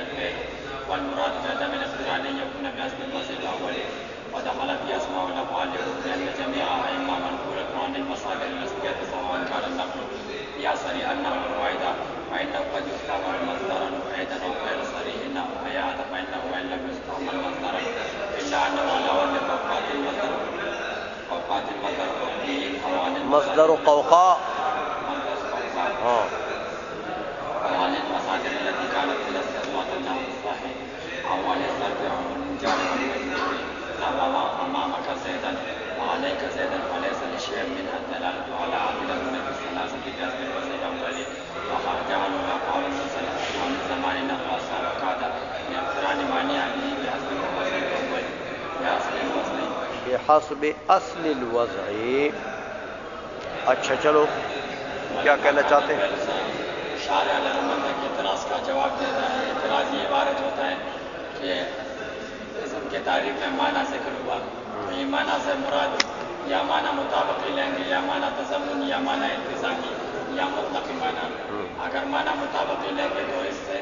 الفعل والمراد بعدم الاقتران أن يكون بأصل المصدر الأول ودخل في أسماء الأفعال لأن جميعها إما منقولة عن المصادر الأصلية سواء كان النقل في أصل أنه الواحدة فإنه قد يستعمل مصدرا واحدا أو غير صريح أو حياة فإنه وإن لم يستعمل مصدرا إلا أنه على وزن فوقات المصدر مصدر قوقاء وعن المصادر التي كانت تستثمر أنه الصحيح أو أن يسترجع من جانب أمامك زيدا وعليك زيدا وليس لشيء منها الدلالة على عدد من الثلاثة بجانب الوزن الأولي وخرجان الأقوال المرسلة عن زمان نقل سابقات باقتران معنيها به بحسب الوزن الأول بحسب اصل الوضع. اچھا چلو کیا کہنا چاہتے ہیں؟ شارع علامت کے اعتراض کا جواب دیتا ہے. اعتراض یہ عبارت ہوتا ہے کہ اسم کے تعریف میں معنی ذکر ہوا تو یہ معنی سے مراد یا معنی مطابقی لیں گے یا معنی تضمن یا معنی التزامی یا مطلق معنی. اگر معنی مطابقی لیں گے تو اس سے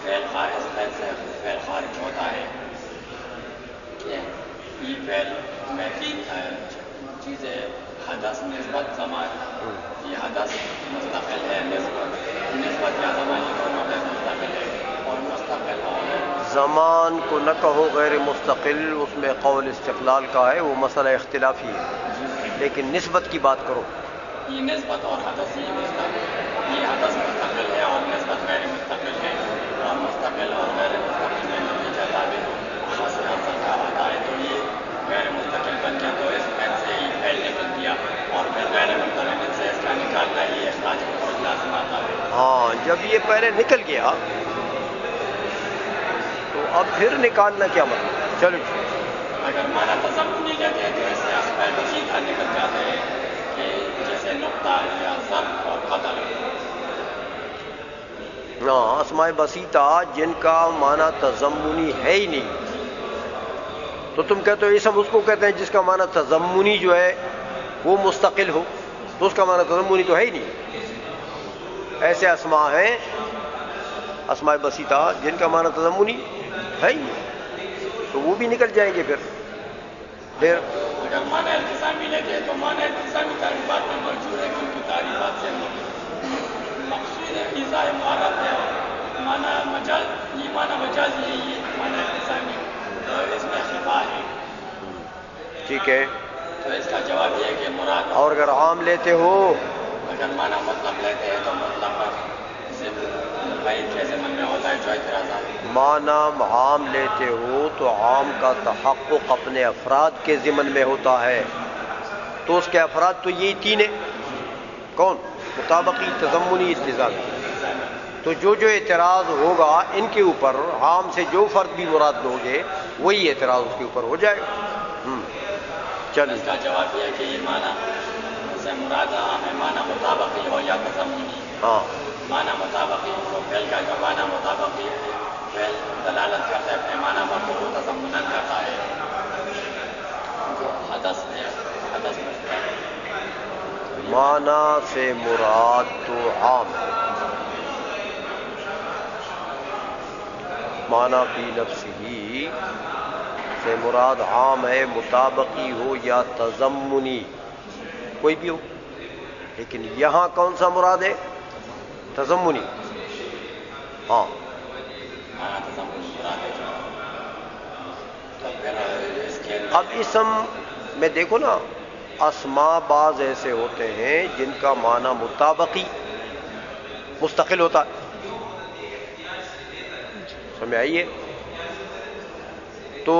فعل خارج ہوتا ہے کہ یہ فعل میں تین چیزیں حدث نسبت زمان. یہ حدث مستقل ہے نسبت یا زمان یہ دونوں میں مستقل ہے اور مستقل اور زمان کو نہ کہو غیر مستقل اس میں قول استقلال کا ہے وہ مسئلہ اختلافی ہے لیکن نسبت کی بات کرو. یہ نسبت اور حدث یہ حدث مستقل ہے اور نسبت غیر مستقل ہے اور مستقل اور غیر مستقل میں نتیجہ تابع حاصل کا آتا ہے تو یہ غیر مستقل بن گیا تو اس میں سے ہی فعل نکل دیا اور پھر غیر مستقل سے اس کا نکالنا یہ اخراج کو لازم آتا ہے. ہاں جب یہ پہلے نکل گیا تو اب پھر نکالنا کیا مطلب. چلو اگر معنی تضمنی لیتے ہیں تو اس سے اسماء بسیطہ نکل جاتے ہیں کہ جیسے نقطہ یا ضرب اور قتل. ہاں اسماء بسیطہ جن کا معنی تضمنی ہے ہی نہیں تو تم کہتے ہو اسم اس کو کہتے ہیں جس کا معنی تضمنی جو ہے وہ مستقل ہو تو اس کا معنی تضمنی تو ہے ہی نہیں. ایسے اسماء ہیں اسماء بسیطہ جن کا معنی تضمنی ہے ہی نہیں تو وہ بھی نکل جائیں گے. پھر اگر معنی التزامی لیتے ہیں تو معنی التزامی تعریفات میں موجود ہے کہ ان کی تعریفات سے مقصود ہے ایذاء معرب ہے معنی مجاز یہ معنی مجازی ہے یہ معنی التزامی اس میں خفا ہے. ٹھیک ہے تو اس کا جواب یہ ہے کہ مراد اور اگر عام لیتے ہو اگر معنی مطلق لیتے ہیں تو مطلق کے ضمن میں ہوتا ہے جو اعتراضات. معنی عام لیتے ہو تو عام کا تحقق اپنے افراد کے ضمن میں ہوتا ہے تو اس کے افراد تو یہی تین ہیں. کون؟ مطابقی تضمنی التزامی. تو جو اعتراض ہوگا ان کے اوپر عام سے جو فرد بھی مراد ہو گے وہی اعتراض اس کے اوپر ہو جائے گا. چل اس کا جواب یہ ہے کہ یہ معنی سے مراد عام ہے معنی مطابقی ہو یا تضمنی. ہاں معنی مطابقی تو فعل کا جو معنی مطابقی فعل دلالت کرتا ہے اپنے معنی پر تو وہ تضمناً کرتا ہے جو حدث معنی سے مراد تو عام ہے معنی فی نفسہ سے مراد عام ہے مطابقی ہو یا تضمنی کوئی بھی ہو لیکن یہاں کون سا مراد ہے؟ تضمنی. ہاں اب اسم میں دیکھو نا اسماء بعض ایسے ہوتے ہیں جن کا معنی مطابقی مستقل ہوتا ہے. سمجھ آئیے تو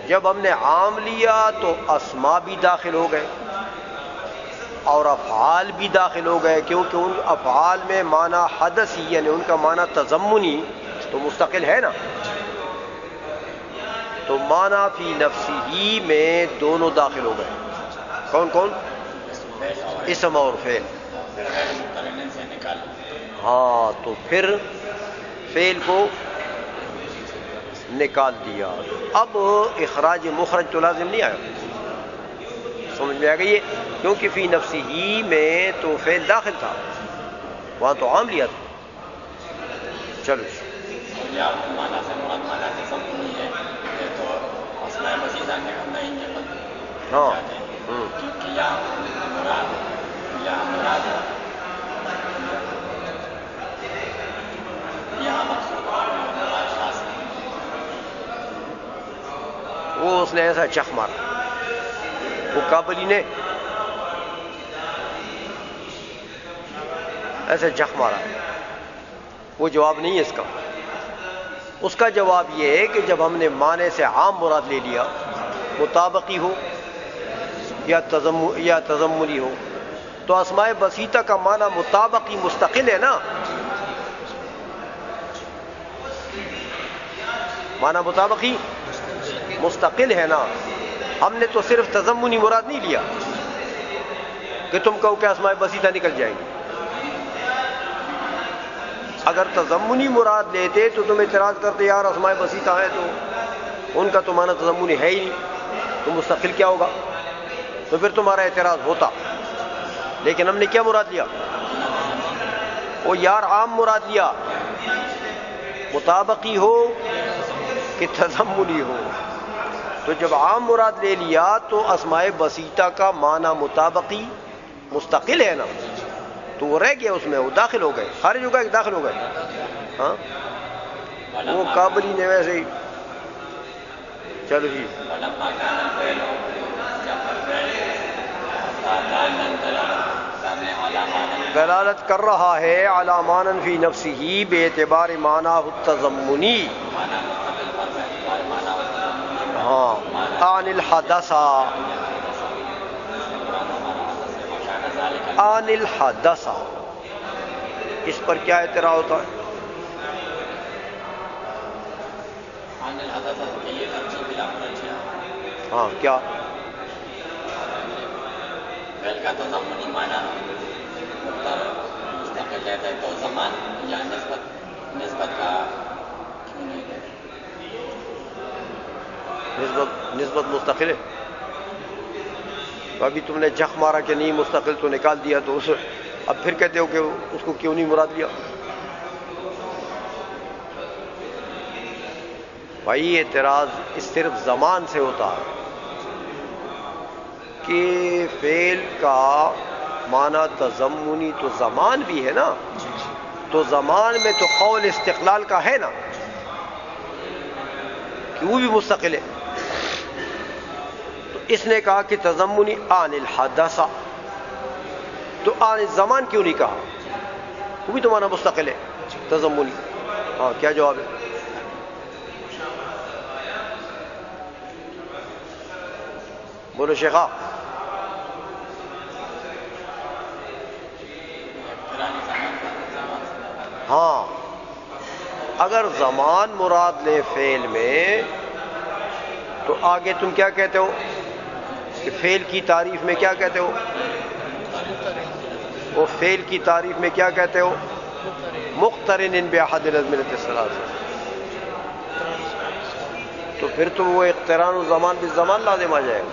جب ہم نے عام لیا تو اسماء بھی داخل ہو گئے اور افعال بھی داخل ہو گئے کیونکہ ان افعال میں معنی حدثی یعنی ان کا معنی تضمنی تو مستقل ہے نا. تو معنی فی نفسہ میں دونوں داخل ہو گئے. کون کون؟ اسم اور فعل. ہاں تو پھر فعل کو نکال دیا. اب اخراج مخرج تو لازم نہیں آیا. سمجھ میں آ گئی ہے کیونکہ فی نفسہ میں تو فعل داخل تھا وہاں تو عام لیا تھا. چلو یا معنی سے مراد معنی تضمنی ہے یہ تو اسماء بسیطہ کے نہیں نکل ہاں جاتے ہیں کیونکہ یہاں مراد یہاں مقصود مراد خاص ہے. وہ اس نے ایسا چخ مارا وہ کابلی نے ایسے چخ مارا. وہ جواب نہیں ہے اس کا. اس کا جواب یہ ہے کہ جب ہم نے معنی سے عام مراد لے لیا مطابقی ہو یا تضمنی ہو تو اسماء بسیطہ کا معنی مطابقی مستقل ہے نا. معنی مطابقی مستقل ہے نا. ہم نے تو صرف تضمنی مراد نہیں لیا کہ تم کہو کہ اسماء بسیطہ نکل جائیں گے. اگر تضمنی مراد لیتے تو تم اعتراض کرتے یار اسماء بسیطہ ہیں تو ان کا تو معنی تضمنی ہے ہی نہیں تو مستقل کیا ہوگا, تو پھر تمہارا اعتراض ہوتا. لیکن ہم نے کیا مراد لیا؟ وہ یار عام مراد لیا, مطابقی ہو کہ تضمنی ہو. تو جب عام مراد لے لیا تو اسماء بسیطہ کا معنی مطابقی مستقل ہے نا, تو وہ رہ گیا اس میں, وہ داخل ہو گئے, خارج ہو گئے کہ داخل ہو گئے. ہاں وہ کابلی نے ویسے ہی. چلو جی دلالت کر رہا ہے علی معنی فی نفسہ بے اعتبار معنی التضمنی. ہاں عن الحدث عن الحدث اس پر کیا اعتراض ہوتا ہے؟ ہاں کیا فعل کا تضمنی معنی مستقل لیتے ہیں تو زمان یا نسبت کا کیوں نہیں لیتے؟ نسبت مستقل ہے. ابھی تم نے جھک مارا کہ نہیں مستقل تو نکال دیا, تو اس اب پھر کہتے ہو کہ اس کو کیوں نہیں مراد لیا؟ بھائی اعتراض اس صرف زمان سے ہوتا ہے کہ فعل کا معنی تضمنی تو زمان بھی ہے نا, تو زمان میں تو قول استقلال کا ہے نا کہ وہ بھی مستقل ہے. تو اس نے کہا کہ تضمنی عن الحدث, تو عن الزمان کیوں نہیں کہا؟ وہ بھی تمہارا مستقل ہے تضمنی. ہاں کیا جواب ہے؟ بولو شیخا. ہاں اگر زمان مراد لے فعل میں تو آگے تم کیا کہتے ہو کہ فعل کی تعریف میں کیا کہتے ہو؟ وہ فعل کی تعریف میں کیا کہتے ہو؟ مقترن بأحد الأزمنة الثلاثة. تو پھر تم وہ اقتران الزمان بالزمان لازم آ جائے گا.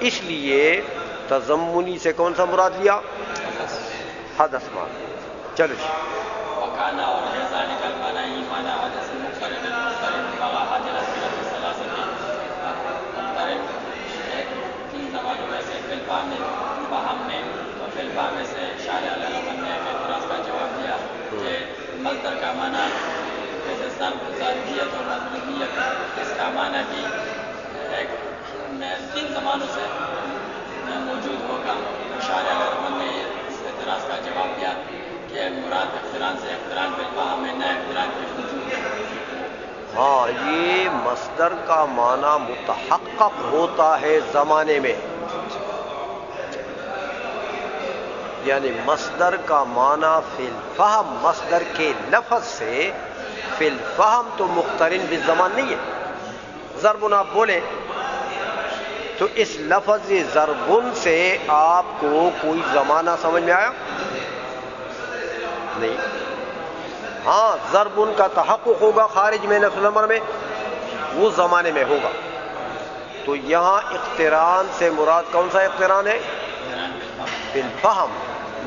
اس لیے تضمنی سے کون سا مراد لیا؟ حدث مراد. چلو جی وکانا اور جیسا نکل مانا ہی مانا حدث مقترن بغا حاجل الثلاثة مقترن تین زمانوں میں سے فلفام میں تو فلفام میں سے شارع علیہ رحمن نے اعتراض کا جواب دیا کہ مصدر کا معنی جیسے ضرب ذاتیت اور مطلوبیت, اس کا معنی بھی ایک تین زمانوں سے موجود ہوگا. شارع علیہ رحمن نے اس اعتراض کا جواب دیا کہ مراد اقتران سے اقتران بالفہم میں نہ اقتران کے وجود ہے. ہاں یہ مصدر کا معنی متحقق ہوتا ہے زمانے میں, یعنی مصدر کا معنی فی الفہم مصدر کے لفظ سے فی الفہم تو مقترن بالزمان نہیں ہے. ضربن آپ بولیں تو اس لفظ ضربن سے آپ کو کوئی زمانہ سمجھ میں آیا نہیں. ہاں ضربن کا تحقق ہوگا خارج میں نفس الامر میں, وہ زمانے میں ہوگا. تو یہاں اقتران سے مراد کون سا اقتران ہے؟ فی الفہم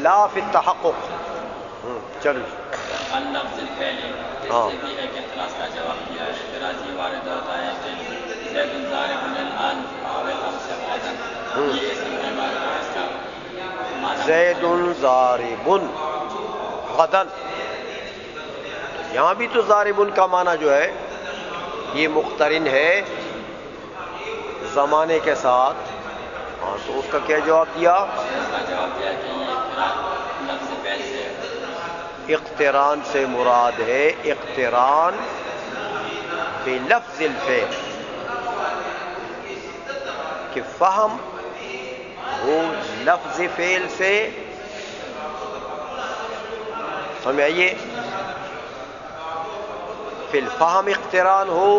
لا فی التحقق. چلو اللفظ الفعلی، اس سے بھی ایک اعتراض کا جواب دیا ہے. اعتراض یہ وارد ہوتا ہے کہ زید ضارب الان او الامس غدا، یہ اسم ہے معنی اس کا معنی زید ضارب غدن، یہاں بھی تو ضارب کا معنی جو ہے یہ مقترن ہے زمانے کے ساتھ. ہاں تو اس کا کیا جواب دیا؟ اس کا جواب دیا کہ یہ اقتران لفظ فعل سے، اقتران سے مراد ہے اقتران بلفظ الفعل، کہ فہم ہو لفظ فعل سے. سمجھ آئیے، فی الفہم اقتران ہو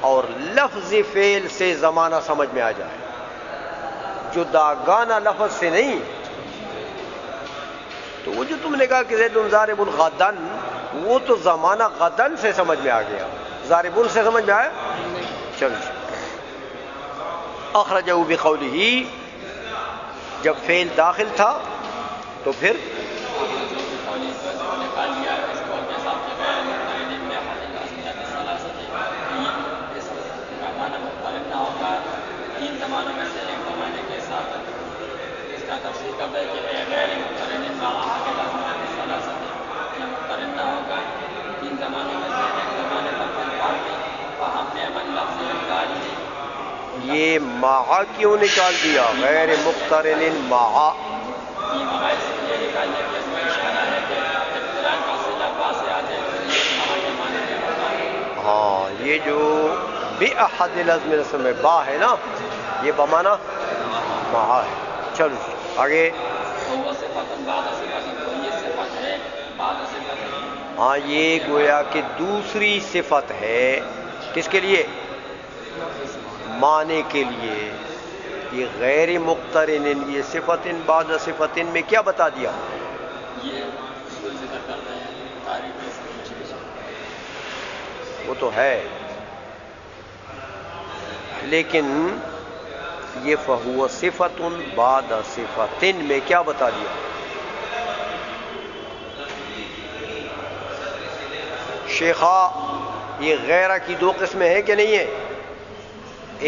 اور لفظ فعل سے زمانہ سمجھ میں آ جائے، جداگانہ لفظ سے نہیں. تو وہ جو تم نے کہا کہ زید ضارب غدن، وہ تو زمانہ غدن سے سمجھ میں آ گیا، ضارب سے سمجھ میں آیا. چلو اخرجہ بقولہ، جب فعل داخل تھا تو پھر نکال دیا اس کو کے ساتھ کہ غیر مقترن میں حقیقت ثلاثت، اس کا معنی مقترن نہ ہوگا تین زمانوں میں سے ایک زمانے کے ساتھ. اس کا تفسیر کرتا ہے کہ غیر مقترن میں حقیقت ثلاثت، یہ مقترن نہ ہوگا تین زمانوں میں سے ایک زمانے پر پھر باقی فہم میں من لفظ نکال دی. یہ مع کیوں نکال دیا؟ غیر مقترن مع، یہ مقاصد سے یہ نکال دیا کہ اس میں اشارہ ہے کہ اقتران کا صلہ با سے آ جائے تو یہ مع کے معنی میں ہوگا. ہاں یہ جو بأحد الازمنہ میں با ہے نا، یہ بمانا مع ہے. چلو آگے. تو وہ صفت بعد صفت، تو یہ صفت ہے بعد صفت. ہاں یہ گویا کہ دوسری صفت ہے، کس کے لیے؟ معنی کے لیے. یہ غیر مقترن، یہ صفت بعد صفت میں کیا بتا دیا؟ یہ اصول ذکر کرتے ہیں تعریف اس وہ تو ہے، لیکن یہ فہو صفت بعد صفت میں کیا بتا دیا؟ شیخا، یہ غیرہ کی دو قسمیں ہیں کہ نہیں ہے؟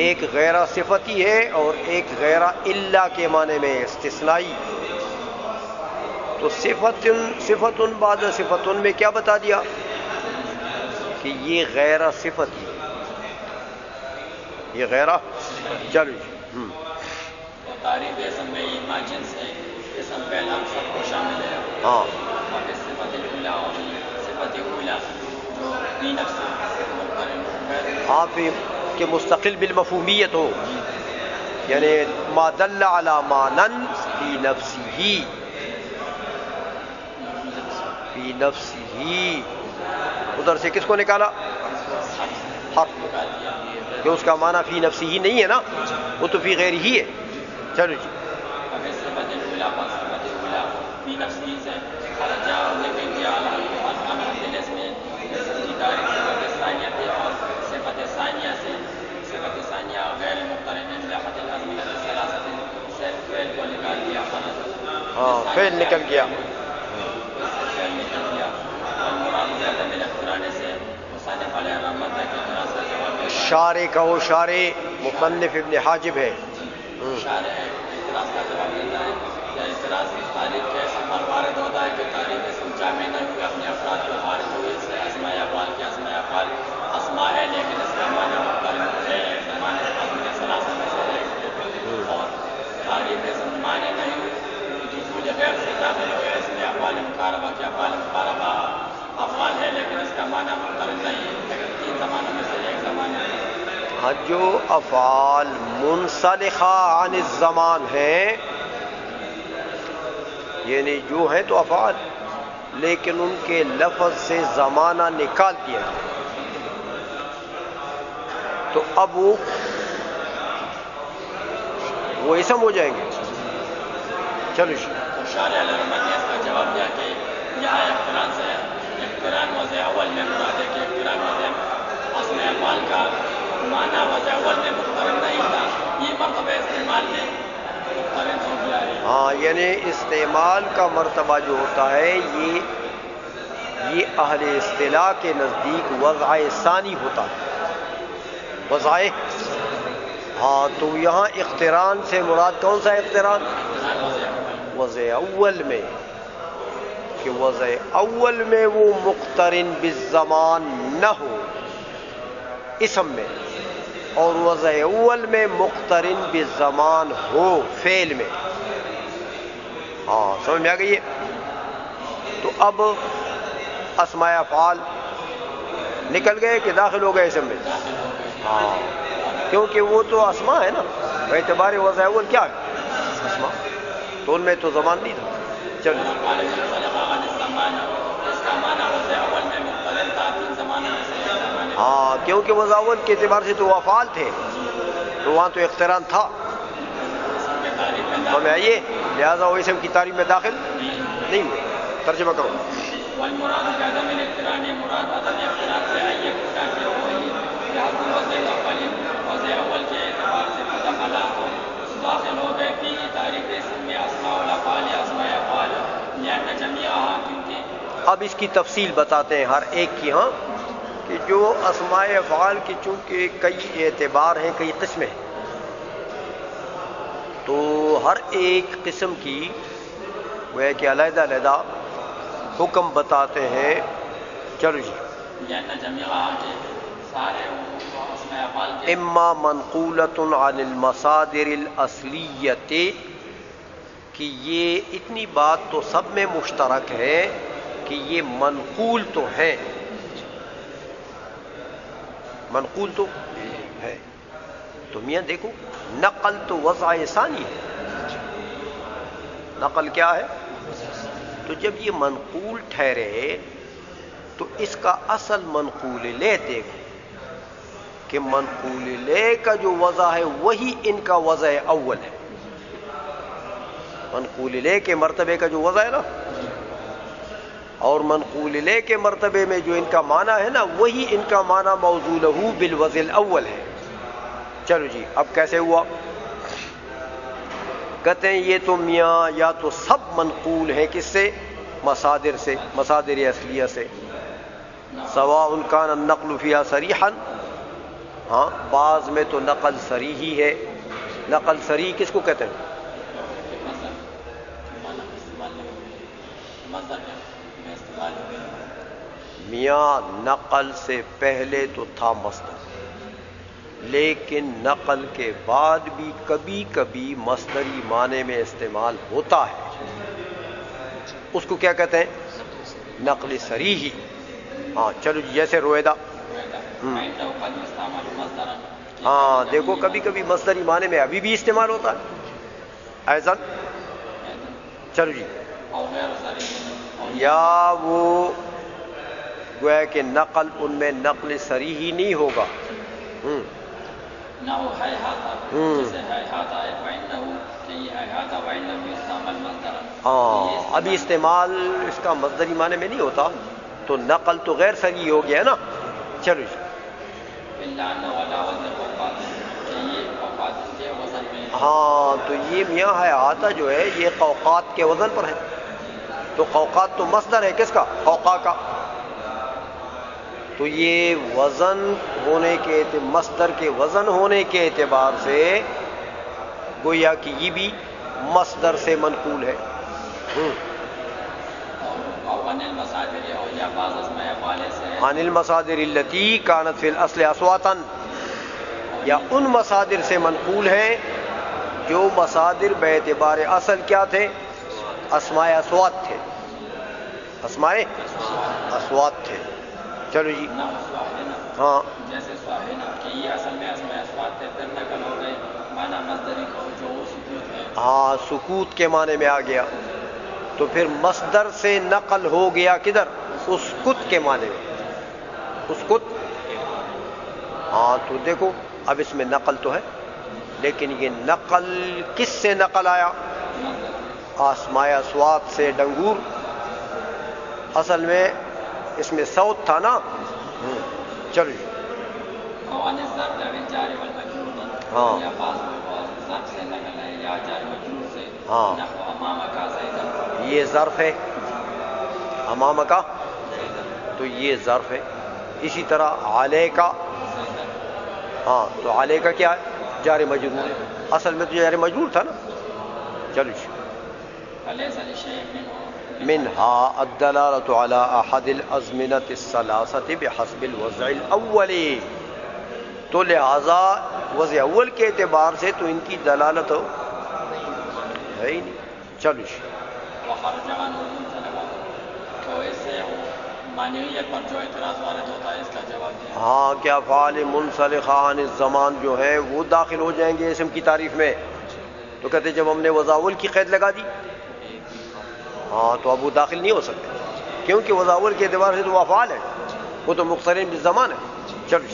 ایک غیرہ صفتی ہے اور ایک غیرہ الا کے معنی میں استثنائی. تو صفت بعد صفت میں کیا بتا دیا؟ کہ یہ غیرہ صفتی، یہ غیرہ. چلو تو تعریف اسم میں یہ جنس ہے، اسم فعل ہم سب کو شامل ہے. ہاں اور صفت اولا اور صفت اولا جو فی نفس مقترن غیر آپ کہ مستقل بالمفہومیت ہو، یعنی ما دل علی معنی فی نفسہ، فی نفسہ. ادھر سے کس کو نکالا؟ حرف، کہ اس کا معنی فی نفسہ ہی نہیں ہے نا، وہ تو فی غیر ہی ہے. چلو جی. اگر صفت اولا پر صفت اولا فی نفسی سے خرجہ اور نکل گیا دلس میں کی تعریف صفت ثانیہ تھی، اور صفت ثانیہ سے صفت ثانیہ غیر مقترن لحد الازمنہ ثلاثت سے فعل کو نکال دیا. ہاں فعل نکل گیا. فعل نکل گیا. اور مراد ختم الاقتران سے مصنف علیہ رحمت ہے کہ اعتراض کا جواب دیتا ہے. شارع کہو، شارع مصنف ابن حاجب ہے. شارع اعتراض کا جواب دیتا ہے کہ اعتراض اس تعریف کے اسم پر وارد ہوتا ہے کہ تعریف اسم جامع نہ ہوئے اپنے افراد کو خارج ہوئے، اس سے اسماء افعال کے اسماء افعال اسماء ہے لیکن اس کا معنی مختلف ہے، زمانے اپنے ثلاثہ میں سے ایک. اور تعریف اسم معنی نہیں ہوئی دخول غیر سے داخل ہوئے، اس میں افعال مقاربہ کے افعال مقاربہ افعال ہے لیکن اس کا معنی مختلف نہیں ہے، تین زمانوں میں سے ایک زمانے. ہاں جو افعال منسلخہ عن الزمان ہیں، یعنی جو ہیں تو افعال لیکن ان کے لفظ سے زمانہ نکال دیا جائے تو اب وہ اسم ہو جائیں گے. چلو تو شارع علیہ رحمت نے اس کا جواب دیا کہ یہاں اقتران سے اقتران وضع اول میں مراد ہے کہ اقتران وضع اسماء افعال کا معنی وضع اول میں مقترن نہیں تھا، یہ مرتبہ استعمال میں مقترن ہو گیا ہے. ہاں، یعنی استعمال کا مرتبہ جو ہوتا ہے یہ یہ اہل اصطلاح کے نزدیک وضع ثانی ہوتا ہے. وضع ہاں تو یہاں اقتران سے مراد کون سا اقتران؟ وضع اول میں، کہ وضع اول میں وہ مقترن بالزمان نہ ہو اسم میں، اور وضع اول میں مقترن بالزمان ہو فعل میں. ہاں سمجھ میں آ گئی ہے. تو اب اسماء افعال نکل گئے کہ داخل ہو گئے اسم میں؟ ہاں کیونکہ وہ تو اسماء ہے نا، اعتبار وضع اول کیا ہے؟ اسماء، تو ان میں تو زمان نہیں تھا. چلو ہاں کیونکہ وضع اول کے اعتبار سے تو وہ افعال تھے، تو وہاں تو اقتران تھا. تو میں آئیے لہٰذا وہ اسم کی تعریف میں داخل نہیں ہوئے. ترجمہ کرو. والمراد بعدم الاقتران مراد عدم اقتران سے ہے یہ پوچھا کہ وہی لحاظ وضع الاول وضع اول کے اعتبار سے مدخلہ تو داخل ہو گئے فی تعریف اسم میں اسماء الافعال یا اسماء افعال لأن جميعها کیونکہ اب اس کی تفصیل بتاتے ہیں ہر ایک کی. ہاں کہ جو اسماء افعال کی چونکہ کئی اعتبار ہیں، کئی قسمیں ہیں، تو ہر ایک قسم کی وہ کہ علیحدہ علیحدہ حکم بتاتے ہیں. چلو جی. لأن جميعها کے سارے اسماء افعال کے اما منقولۃ عن المصادر الاصلیۃ، کہ یہ اتنی بات تو سب میں مشترک ہے کہ یہ منقول تو ہیں، منقول تو ہے. تو میاں دیکھو نقل تو وضع ثانی ہے. نقل کیا ہے؟ تو جب یہ منقول ٹھہرے تو اس کا اصل منقول لے دیکھو کہ منقول لے کا جو وضع ہے وہی ان کا وضع اول ہے. منقول لے کے مرتبے کا جو وضع ہے نا، اور منقول لے کے مرتبے میں جو ان کا معنی ہے نا، وہی ان کا معنی موصولہ بالوضع الاول ہے. چلو جی اب کیسے ہوا؟ کہتے ہیں یہ تو میاں یا تو سب منقول ہیں کس سے؟ مصادر سے، مصادر اصلیہ سے. سواء کان النقل فیہا صریحا، ہاں بعض میں تو نقل صریح ہی ہے. نقل صریح کس کو کہتے ہیں؟ میاں نقل سے پہلے تو تھا مصدر، لیکن نقل کے بعد بھی کبھی کبھی مصدری معنی میں استعمال ہوتا ہے. اس کو کیا کہتے ہیں؟ نقل صریح. ہاں چلو جی جیسے رویدہ. ہاں دیکھو کبھی کبھی مصدری معنی میں ابھی بھی استعمال ہوتا ہے. ایزن. چلو جی. یا وہ گویا کہ نقل ان میں نقل صریح ہی نہیں ہوگا. ہاں ابھی استعمال اس کا مصدری معنی میں نہیں ہوتا، تو نقل تو غیر صریح ہو گیا نا. چلو جی. ہاں تو یہ میاں ہے آتا جو ہے یہ قوقات کے وزن پر ہے. تو قوقات تو مصدر ہے کس کا؟ قوقا کا. تو یہ وزن ہونے کے مصدر کے وزن ہونے کے اعتبار سے گویا کہ یہ بھی مصدر سے منقول ہے. عن المصادر التي كانت في الاصل اصواتا، یا ان مصادر سے منقول ہیں جو مصادر باعتبار اصل کیا تھے؟ اسماء اصوات تھے. اسماء اصوات تھے. چلو جی. ہاں جیسے کہ یہ اصل میں اسماء اصوات تھے، پھر نقل ہو گئے معنی مصدری کو جو سکوت ہے. ہاں سکوت کے معنی میں آ گیا، تو پھر مصدر سے نقل ہو گیا کدھر؟ اسکت کے معنی میں. اسکت. ہاں تو دیکھو اب اس میں نقل تو ہے، لیکن یہ نقل کس سے نقل آیا؟ اسماء اصوات سے. ڈنگور اصل میں اس میں صوت تھا نا. چلو جی. ہاں ہاں یہ ظرف ہے. امام کا تو یہ ظرف ہے. اسی طرح علیہ کا، ہاں تو علیہ کا کیا ہے؟ جار مجرور ہے. اصل میں تو جار مجرور تھا نا. چلو أليس لشيء منه منها الدلالة على أحد الأزمنة الثلاثة بحسب الوضع الأول. تو لہذا وضع اول کے اعتبار سے تو ان کی دلالت ہے ہی نہیں. چلو وخرج عنه المنسلخ. تو اس سے معنویت پر جو اعتراض وارد ہوتا ہے اس کا جواب دیا. ہاں کہ افعال منسلخہ عن الزمان جو ہیں وہ داخل ہو جائیں گے اسم کی تعریف میں. تو کہتے جب ہم نے وضع اول کی قید لگا دی ہاں تو اب وہ داخل نہیں ہو سکتے کیونکہ وضع اول کے اعتبار سے تو وہ افعال ہے، وہ تو مقترن بالزمان ہے. چلو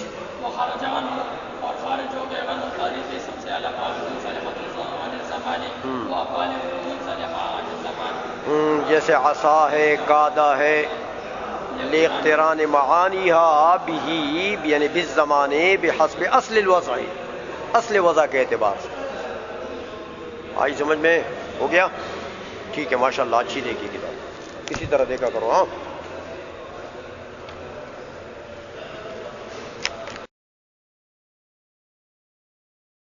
وخرج عنه اور خارج ہو گئے عنہ تعریف اسم سے الافعال منسلخۃ عن الزمان وافعال منسلخہ عن الزمان. جیسے عصا ہے، قادہ ہے، لاقتران معانیہا بھی یعنی بالزمان بحسب اصل الوضع، اصل وضع کے اعتبار سے. آئی سمجھ میں؟ ہو گیا؟ ٹھیک ہے ماشاءاللہ، اچھی دیکھی کتاب، اسی طرح دیکھا کرو. ہاں